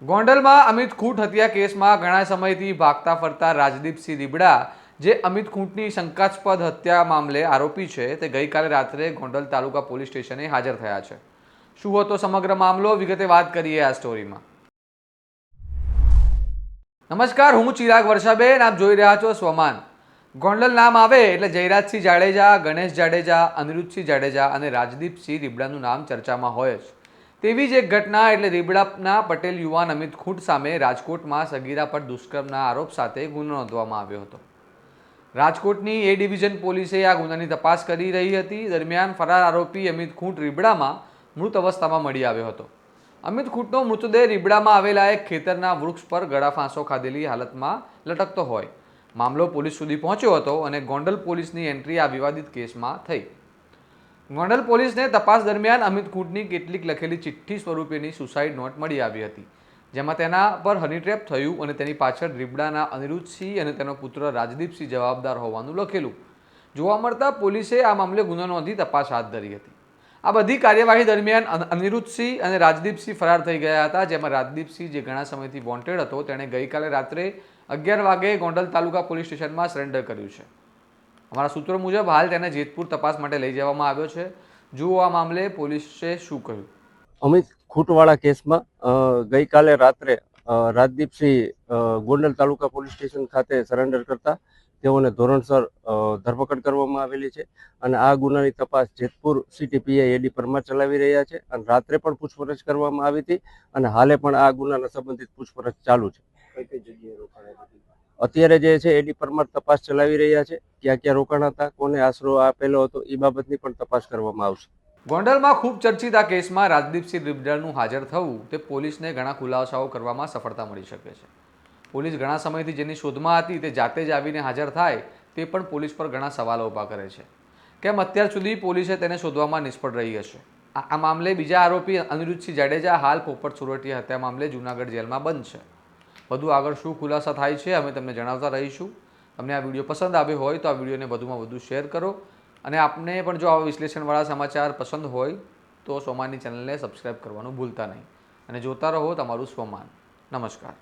ગોંડલમાં અમિત ખૂંટ હત્યા કેસમાં ઘણા સમયથી ભાગતા ફરતા રાજદીપસિંહ રીબડા જે અમિત ખૂંટની શંકાસ્પદ હત્યા મામલે આરોપી છે તે ગઈકાલે રાત્રે ગોંડલ તાલુકા પોલીસ સ્ટેશને હાજર થયા છે। શું હતો સમગ્ર મામલો, વિગતે વાત કરીએ આ સ્ટોરીમાં। નમસ્કાર, હું ચિરાગ વર્ષાબેન, આપ જોઈ રહ્યા છો સ્વમાન। ગોંડલ નામ આવે એટલે જયરાજસિંહ જાડેજા, ગણેશ જાડેજા, અનિરુદ્ધસિંહ જાડેજા અને રાજદીપસિંહ રીબડાનું નામ ચર્ચામાં હોય જ। તેવી જ એક ઘટના એટલે રીબડાના પટેલ યુવાન અમિત ખૂંટ સામે રાજકોટમાં સગીરા પર દુષ્કર્મના આરોપ સાથે ગુનો નોંધવામાં આવ્યો હતો। રાજકોટની એ ડિવિઝન પોલીસે આ ગુનાની તપાસ કરી રહી હતી। દરમિયાન ફરાર આરોપી અમિત ખૂંટ રીબડામાં મૃત અવસ્થામાં મળી આવ્યો હતો। અમિત ખૂંટનો મૃતદેહ રીબડામાં આવેલા એક ખેતરના વૃક્ષ પર ગળા ફાંસો ખાધેલી હાલતમાં લટકતો હોય મામલો પોલીસ સુધી પહોંચ્યો હતો અને ગોંડલ પોલીસની એન્ટ્રી આ વિવાદિત કેસમાં થઈ। ગોંડલ પોલીસને તપાસ દરમિયાન અમિત ખૂંટની કેટલીક લખેલી ચિઠ્ઠી સ્વરૂપેની સુસાઇડ નોટ મળી આવી હતી, જેમાં તેના પર હની ટ્રેપ થયું અને તેની પાછળ રીબડાના અનિરુદ્ધસિંહ અને તેનો પુત્ર રાજદીપસિંહ જવાબદાર હોવાનું લખેલું જોવા મળતા પોલીસે આ મામલે ગુનો નોંધી તપાસ હાથ ધરી હતી। આ બધી કાર્યવાહી દરમિયાન અનિરુદ્ધસિંહ અને રાજદીપસિંહ ફરાર થઈ ગયા હતા, જેમાં રાજદીપસિંહ જે ઘણા સમયથી વોન્ટેડ હતો તેણે ગઈકાલે રાત્રે 11 વાગે ગોંડલ તાલુકા પોલીસ સ્ટેશનમાં સરેન્ડર કર્યું છે। અમારા સૂત્રો મુજબ હાલ તેને જેતપુર તપાસ માટે લઈ જવામાં આવ્યો છે। જુઓ આ મામલે પોલીસે શું કહ્યું। અમિત ખૂંટવાળા કેસમાં ગઈકાલે રાત્રે રાજદીપસિંહ ગોંડલ તાલુકા પોલીસ સ્ટેશન ખાતે સરેન્ડર કરતા તેઓને ધોરણસર ધરપકડ કરવામાં આવેલી છે અને આ ગુનાની તપાસ જેતપુર સિટી પીઆઈ એડી પરમાર ચલાવી રહ્યા છે અને રાત્રે પણ પૂછપરછ કરવામાં આવી હતી અને હાલે પણ આ ગુનાના સંબંધિત પૂછપરછ ચાલુ છે। અત્યારે જે છે એડી પરમાર તપાસ ચલાવી રહ્યા છે, ક્યાં ક્યાં રોકાણ હતા, કોને આશરો આપેલો હતો એ બાબતની પણ તપાસ કરવામાં આવશે। ગોંડલમાં ખૂબ ચર્ચિત આ કેસમાં રાજદીપસિંહ રીબડાનું હાજર થવું તે પોલીસને ઘણા ખુલાસાઓ કરવામાં સફળતા મળી શકે છે। પોલીસ ઘણા સમયથી જેની શોધમાં હતી તે જાતે જ આવીને હાજર થાય તે પણ પોલીસ પર ઘણા સવાલો ઊભા કરે છે। કેમ અત્યાર સુધી પોલીસે તેને શોધવામાં નિષ્ફળ રહી હશે। આ મામલે બીજા આરોપી અનિરુદ્ધસિંહ જાડેજા હાલ પોપટ સુરતીયા હત્યા મામલે જૂનાગઢ જેલમાં બંધ છે। વધુ આગળ શું ખુલાસા થાય છે અમે તમને જણાવતા રહીશું। તમને આ વિડીયો પસંદ આવ્યો હોય તો આ વિડીયોને વધુમાં વધુ શેર કરો અને આપને પણ જો આવા વિશ્લેષણવાળા સમાચાર પસંદ હોય તો સોમાનની ચેનલને સબસ્ક્રાઈબ કરવાનું ભૂલતા નહીં અને જોતા રહો તમારું સ્વમાન। નમસ્કાર।